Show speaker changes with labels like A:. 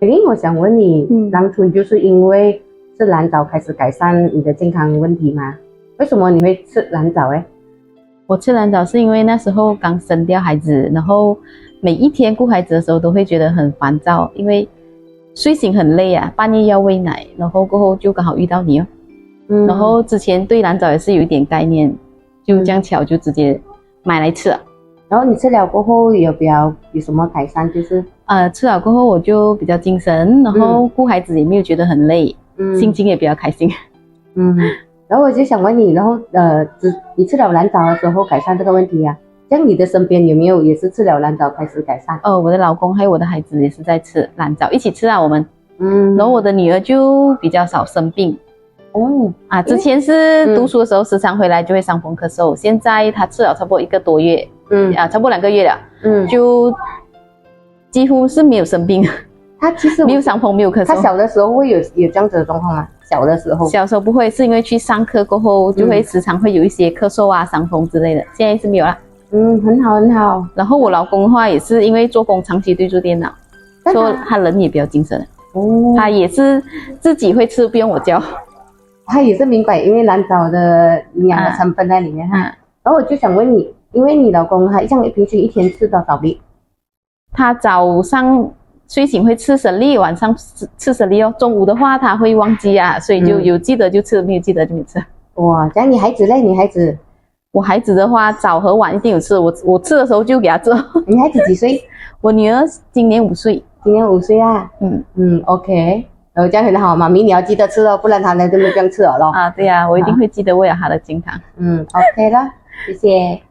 A: 因为我想问你，当初就是因为吃蓝藻开始改善你的健康问题吗？为什么你会吃蓝藻？
B: 我吃蓝藻是因为那时候刚生掉孩子，然后每一天顾孩子的时候都会觉得很烦躁，因为睡醒很累啊，半夜要喂奶，然后过后就刚好遇到你哦。然后之前对蓝藻也是有一点概念，就这样巧就直接买来吃了。
A: 然后你吃了过后有什么改善？就是
B: 吃了过后我就比较精神，然后顾孩子也没有觉得很累，心情也比较开心。
A: 然后我就想问你，然后你吃了蓝藻的时候改善这个问题啊？像你的身边有没有也是吃了蓝藻开始改善？
B: 我的老公还有我的孩子也是在吃蓝藻，一起吃啊我们。然后我的女儿就比较少生病。之前是读书的时候时常回来就会伤风咳嗽，现在她吃了差不多1个多月，差不多2个月了，就几乎是没有生病。
A: 她其实
B: 没有伤风，没有咳嗽。
A: 她小的时候会有这样子的状况吗？小时候
B: 不会，是因为去上课过后就会时常会有一些咳嗽啊、伤风之类的，现在是没有啦。
A: 很好很好。
B: 然后我老公的话也是因为做工长期对住电脑，所以他人也比较精神。他也是自己会吃，不用我教。
A: 他也是明白，因为蓝藻的营养的成分在里面。然后我就想问你，因为你老公他像平均一天吃多少粒？
B: 他早上睡醒会吃10粒，晚上吃10粒哦。中午的话他会忘记啊，所以就有记得就吃，没有记得就没吃。
A: 哇，这样你孩子嘞？
B: 我孩子的话早和晚一定有吃，我吃的时候就给他吃。
A: 你孩子几岁？
B: 我女儿今年5岁。
A: 今年5岁啊。OK。然后这样很好，妈咪你要记得吃哦，不然他呢就没这样吃了咯。
B: 对呀，我一定会记得为了他的健康。
A: OK 了，谢谢。